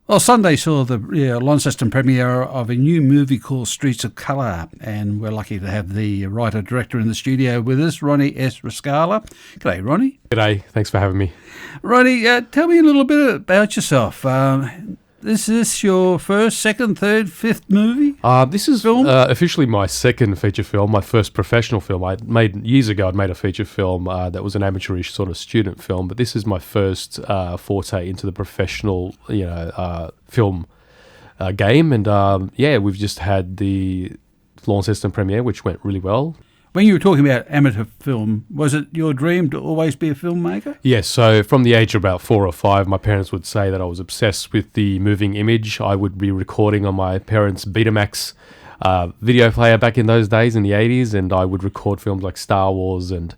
Well, Sunday saw the Launceston premiere of a new movie called Streets of Colour, and we're lucky to have the writer-director in the studio with us, Ronnie S. RISKALLA. G'day, Ronnie. G'day, thanks for having me. Ronnie, tell me a little bit about yourself. Is this your first, second, third, fifth movie? This is officially my second feature film, my first professional film. Years ago, I'd made a feature film that was an amateurish sort of student film, but this is my first forte into the professional, film game. And we've just had the Launceston premiere, which went really well. When you were talking about amateur film, was it your dream to always be a filmmaker? Yes, so from the age of about 4 or 5, my parents would say that I was obsessed with the moving image. I would be recording on my parents' Betamax video player back in those days in the 80s, and I would record films like Star Wars and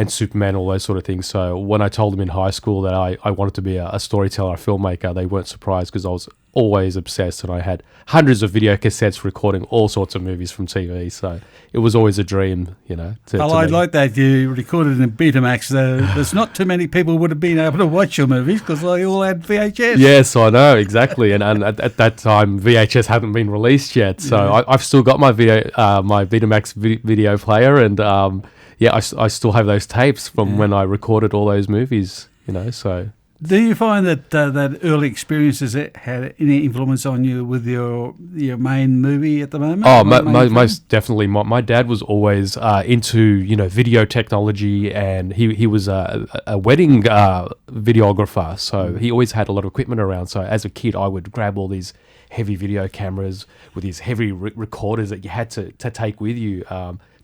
Superman, all those sort of things. So when I told them in high school that I wanted to be a storyteller, a filmmaker, they weren't surprised because I was always obsessed, and I had hundreds of video cassettes recording all sorts of movies from TV. So it was always a dream, I like that you recorded in Betamax. There's not too many people would have been able to watch your movies because they all had VHS. Yes, I know, exactly. And at that time, VHS hadn't been released yet. So I've still got my Betamax video player, and I still have those tapes from when I recorded all those movies, so... Do you find that that early experiences had any influence on you with your main movie at the moment? Oh, most definitely. My dad was always into video technology, and he was a wedding videographer, so he always had a lot of equipment around. So as a kid, I would grab all these heavy video cameras with these heavy recorders that you had to take with you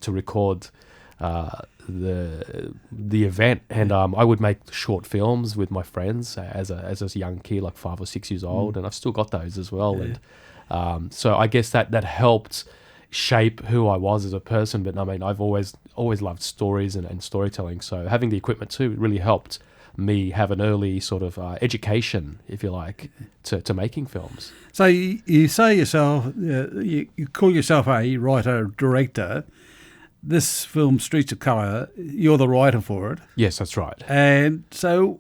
to record the event, and I would make short films with my friends as a young kid, like 5 or 6 years old, and I've still got those as well. Yeah. And so I guess that helped shape who I was as a person. But I mean, I've always loved stories and storytelling, so having the equipment too really helped me have an early sort of education, if you like, to making films. So you say yourself, you call yourself a writer-director. This film, Streets of Colour, you're the writer for it. Yes, that's right. And so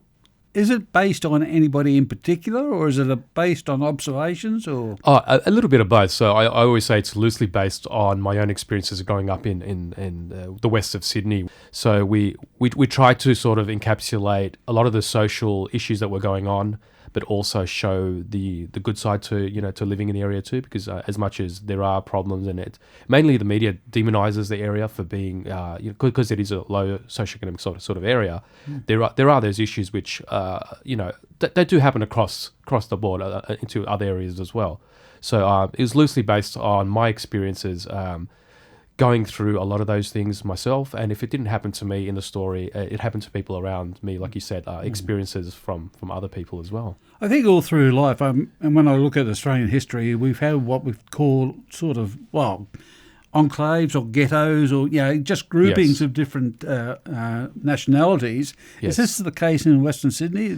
is it based on anybody in particular, or is it based on observations? Or a little bit of both. So I always say it's loosely based on my own experiences growing up in the west of Sydney. So we try to sort of encapsulate a lot of the social issues that were going on, but also show the good side to living in the area too, because as much as there are problems in it, mainly the media demonizes the area for being because it is a low socioeconomic sort of area. There are those issues which they do happen across the board into other areas as well. So it was loosely based on my experiences going through a lot of those things myself, and if it didn't happen to me in the story, it happened to people around me, like you said, experiences from other people as well. I think all through life, and when I look at Australian history, we've had what we call sort of, enclaves or ghettos, or just groupings of different nationalities. Yes. Is this the case in Western Sydney?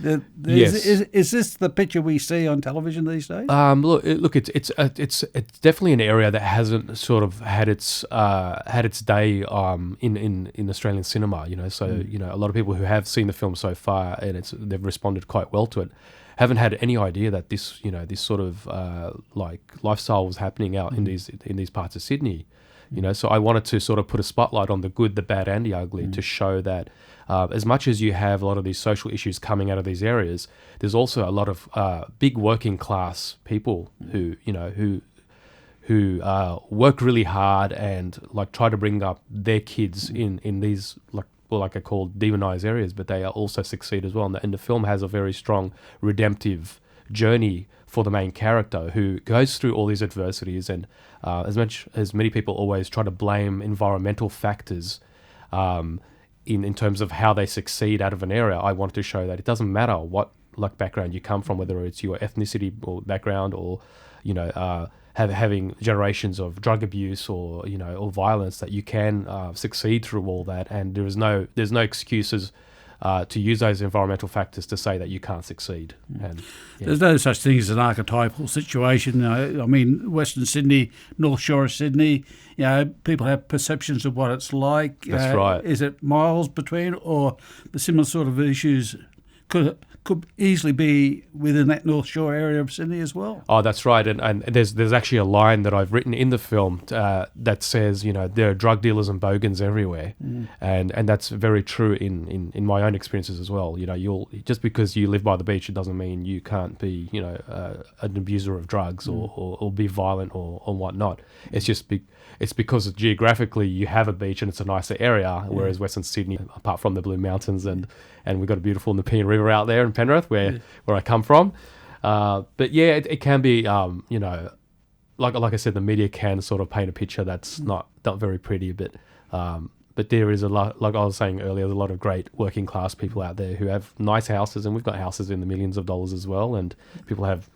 Yes. Is this the picture we see on television these days? Look, it's definitely an area that hasn't sort of had its day in Australian cinema. So a lot of people who have seen the film so far, and they've responded quite well to it, haven't had any idea that this sort of like lifestyle was happening out in these parts of Sydney. So I wanted to sort of put a spotlight on the good, the bad, and the ugly to show that as much as you have a lot of these social issues coming out of these areas, there's also a lot of big working class people who work really hard and like try to bring up their kids in these like I call demonized areas, but they also succeed as well. And the film has a very strong redemptive journey for the main character who goes through all these adversities, and as much as many people always try to blame environmental factors in terms of how they succeed out of an area, I wanted to show that it doesn't matter what background you come from, whether it's your ethnicity or background, or having generations of drug abuse or violence, that you can succeed through all that, and there's no excuses to use those environmental factors to say that you can't succeed. And there's no such thing as an archetypal situation. I mean, Western Sydney, North Shore of Sydney, people have perceptions of what it's like. That's right. Is it miles between, or the similar sort of issues? Could could easily be within that North Shore area of Sydney as well. Oh, that's right. And there's actually a line that I've written in the film that says, there are drug dealers and bogans everywhere. And that's very true in my own experiences as well. You'll just because you live by the beach, it doesn't mean you can't be, an abuser of drugs or be violent or whatnot. It's just it's because geographically you have a beach and it's a nicer area, whereas Western Sydney, apart from the Blue Mountains and we've got a beautiful Nepean River out there in Penrith where I come from. But yeah, it can be, like I said, the media can sort of paint a picture that's not very pretty, but there is a lot, like I was saying earlier, there's a lot of great working class people out there who have nice houses, and we've got houses in the millions of dollars as well, and people have,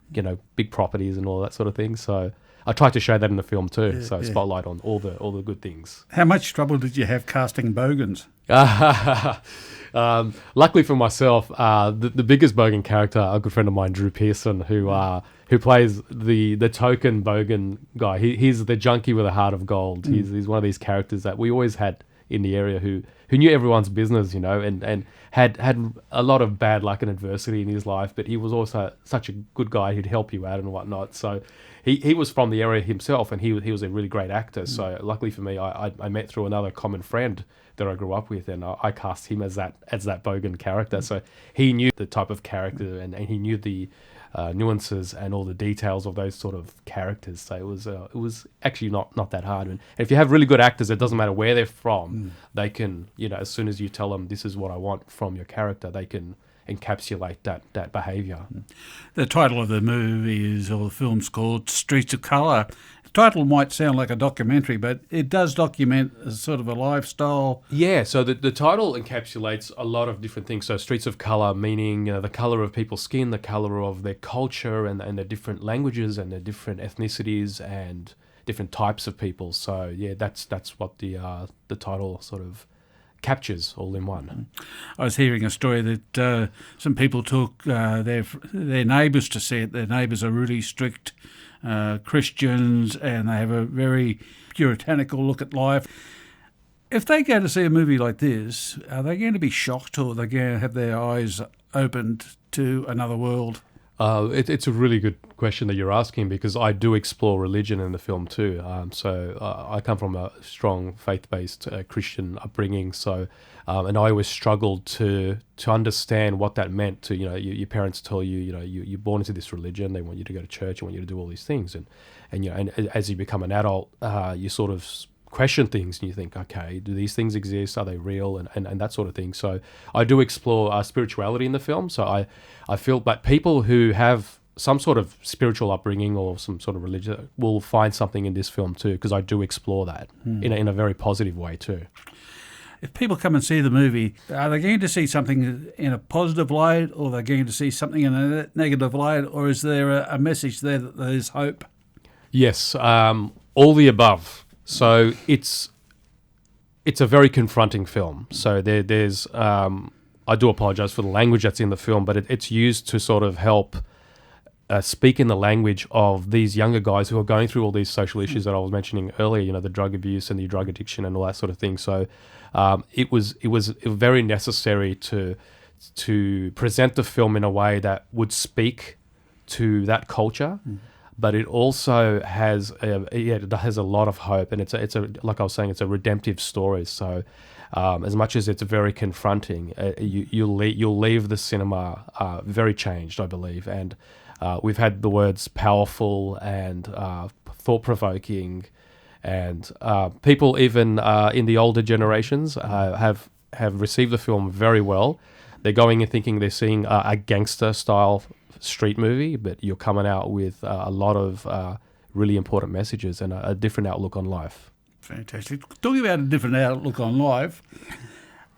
big properties and all that sort of thing. So I tried to show that in the film too. Spotlight on all the good things. How much trouble did you have casting bogans? Luckily for myself, the biggest bogan character, a good friend of mine, Drew Pearson, who plays the token bogan guy. He's the junkie with a heart of gold. He's one of these characters that we always had in the area who knew everyone's business, and had a lot of bad luck and adversity in his life, but he was also such a good guy who'd help you out and whatnot. So he was from the area himself, and he was a really great actor. So luckily for me, I met through another common friend that I grew up with, and I cast him as that bogan character. So he knew the type of character, and he knew the nuances and all the details of those sort of characters. So it was actually not that hard. And if you have really good actors, it doesn't matter where they're from. They can, as soon as you tell them this is what I want from your character, they can encapsulate that behaviour. The title of the movie or the film's called Streets of Colour. The title might sound like a documentary, but it does document a sort of a lifestyle. Yeah, so the title encapsulates a lot of different things. So Streets of Colour, meaning the colour of people's skin, the colour of their culture and their different languages and their different ethnicities and different types of people. So yeah, that's what the title sort of captures all in one. I was hearing a story that some people took their neighbours to see it. Their neighbours are really strict Christians, and they have a very puritanical look at life. If they go to see a movie like this, are they going to be shocked, or are they going to have their eyes opened to another world? It's a really good question that you're asking, because I do explore religion in the film too. I come from a strong faith-based Christian upbringing, so and I always struggled to understand what that meant. To your parents tell you, you're born into this religion. They want you to go to church. They want you to do all these things, and as you become an adult, you sort of question things and you think, okay, do these things exist? Are they real? And that sort of thing. So I do explore spirituality in the film. So I feel that people who have some sort of spiritual upbringing or some sort of religion will find something in this film too, because I do explore that in a very positive way too. If people come and see the movie, are they going to see something in a positive light, or are they going to see something in a negative light, or is there a message there that there's hope? Yes, all the above. So it's a very confronting film. So there's I do apologize for the language that's in the film, but it's used to sort of help speak in the language of these younger guys who are going through all these social issues that I was mentioning earlier. The drug abuse and the drug addiction and all that sort of thing. So it was very necessary to present the film in a way that would speak to that culture. But it also has a lot of hope, and it's a like I was saying, it's a redemptive story. So as much as it's very confronting, you'll leave the cinema very changed, I believe. And we've had the words powerful and thought-provoking, and people even in the older generations have received the film very well. They're going and thinking they're seeing a gangster-style street movie, but you're coming out with a lot of really important messages and a different outlook on life. Fantastic. Talking about a different outlook on life,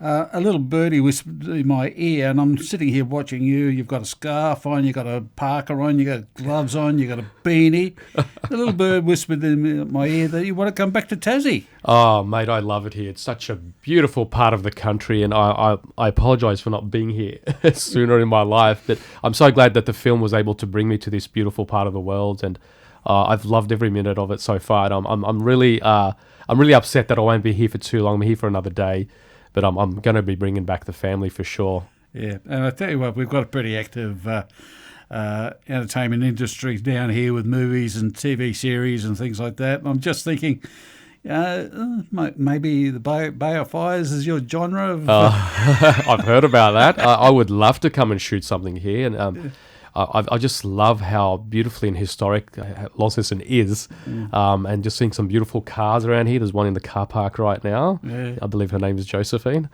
a little birdie whispered in my ear, and I'm sitting here watching you. You've got a scarf on, you've got a parka on, you've got gloves on, you've got a beanie. The little bird whispered in my ear that you want to come back to Tassie. Oh, mate, I love it here. It's such a beautiful part of the country, and I apologise for not being here sooner in my life, but I'm so glad that the film was able to bring me to this beautiful part of the world, and I've loved every minute of it so far. And I'm really upset that I won't be here for too long. I'm here for another day, but I'm going to be bringing back the family for sure. Yeah, and I tell you what, we've got a pretty active entertainment industry down here with movies and TV series and things like that. And I'm just thinking, maybe the Bay of Fires is your genre of... I've heard about that. I would love to come and shoot something here. And I just love how beautifully and historic Launceston is. And just seeing some beautiful cars around here. There's one in the car park right now. Yeah. I believe her name is Josephine.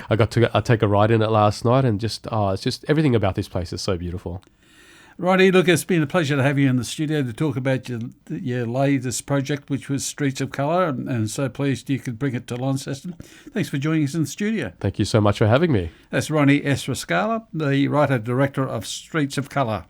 I got to take a ride in it last night, and it's just everything about this place is so beautiful. Ronnie, look, it's been a pleasure to have you in the studio to talk about your latest project, which was Streets of Colour, and so pleased you could bring it to Launceston. Thanks for joining us in the studio. Thank you so much for having me. That's Ronnie S. RISKALLA, the writer-director of Streets of Colour.